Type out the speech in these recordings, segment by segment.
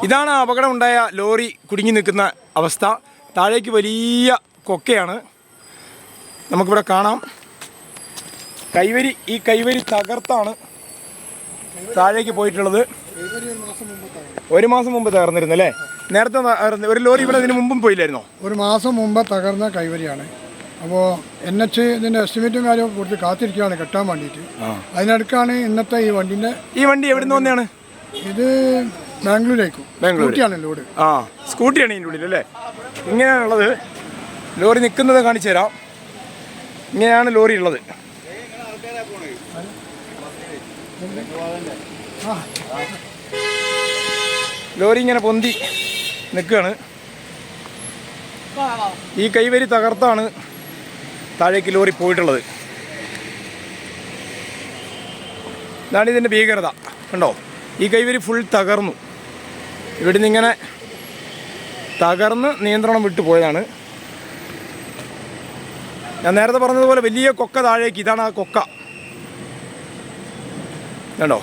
ഇതാണ് അപകടം ഉണ്ടായ ലോറി കുടുങ്ങി നിൽക്കുന്ന അവസ്ഥ. താഴേക്ക് വലിയ കൊക്കയാണ്, നമുക്കിവിടെ കാണാം. ഈ കൈവരി തകർത്താണ് താഴേക്ക് പോയിട്ടുള്ളത്. 1 മാസം മുമ്പ് തകർന്നിരുന്നു അല്ലേ? നേരത്തെ ഒരു ലോറി ഇവിടെ ഇതിന് മുമ്പും പോയില്ലായിരുന്നോ? 1 മാസം മുമ്പ് തകർന്ന കൈവരിയാണ്. അപ്പോൾ NH ഇതിൻ്റെ എസ്റ്റിമേറ്റും കാര്യവും കൊടുത്ത് കാത്തിരിക്കുകയാണ് കെട്ടാൻ വേണ്ടിയിട്ട്. അതിനടുക്കാണ് ഇന്നത്തെ ഈ വണ്ടി എവിടെ നിന്ന് വന്നെയാണ്? ഇത് ബാംഗ്ലൂരേക്കും. സ്കൂട്ടിയാണ് ലോഡ്. സ്കൂട്ടിയാണ് ഇതിൻ്റെ ഉള്ളിൽ അല്ലേ? ഇങ്ങനെയാണുള്ളത്. ലോറി നിൽക്കുന്നത് കാണിച്ചു തരാം. ഇങ്ങനെയാണ് ലോറി ഉള്ളത്. ലോറി ഇങ്ങനെ പൊന്തി നിൽക്കുകയാണ്. ഈ കൈവരി തകർത്താണ് താഴേക്ക് ലോറി പോയിട്ടുള്ളത്. ഇതാണ് ഇതിൻ്റെ ഭീകരത. കണ്ടോ, ഈ കൈവരി ഫുൾ തകർന്നു. ഇവിടുന്ന് ഇങ്ങനെ തകർന്ന് നിയന്ത്രണം വിട്ടു പോയതാണ്. ഞാൻ നേരത്തെ പറഞ്ഞതുപോലെ വലിയ കൊക്ക താഴേക്ക്. ഇതാണ് ആ കൊക്ക. ഇതാണോ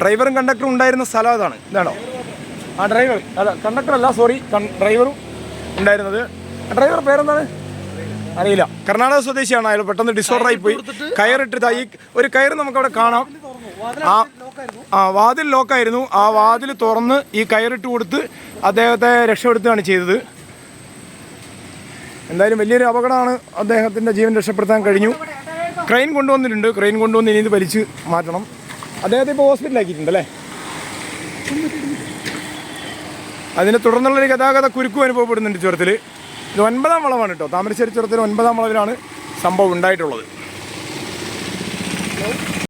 ഡ്രൈവറും കണ്ടക്ടറും ഉണ്ടായിരുന്ന സ്ഥലം. ഇതാണോ ആ ഡ്രൈവർ? അല്ല, കണ്ടക്ടറല്ല, സോറി, ഡ്രൈവറും ഉണ്ടായിരുന്നത്. ഡ്രൈവർ പേരെന്താണ് അറിയില്ല. കർണാടക സ്വദേശിയാണ്. അയാൾ പെട്ടെന്ന് ഡിസോർഡറായി പോയി. കയറിട്ട് ഈ ഒരു കയർ നമുക്കവിടെ കാണാം. വാതിൽ ലോക്കായിരുന്നു. ആ വാതിൽ തുറന്ന് ഈ കയറിട്ട് കൊടുത്ത് അദ്ദേഹത്തെ രക്ഷപ്പെടുത്തുകയാണ് ചെയ്തത്. എന്തായാലും വലിയൊരു അപകടമാണ്. അദ്ദേഹത്തിൻ്റെ ജീവൻ രക്ഷപ്പെടുത്താൻ കഴിഞ്ഞു. ക്രെയിൻ കൊണ്ടുവന്നിട്ടുണ്ട്. ക്രെയിൻ കൊണ്ടുവന്ന് ഇനി ഇത് വലിച്ച് മാറ്റണം. അദ്ദേഹത്തെ ഇപ്പോൾ ഹോസ്പിറ്റലാക്കിയിട്ടുണ്ടല്ലേ? അതിനെ തുടർന്നുള്ളൊരു ഗതാഗത കുരുക്കും അനുഭവപ്പെടുന്നുണ്ട് ചുരത്തിൽ. ഇത് 9ാം വളവാണ് കേട്ടോ. താമരശ്ശേരി ചുരത്തിൽ 9ാം വളവിലാണ് സംഭവം ഉണ്ടായിട്ടുള്ളത്.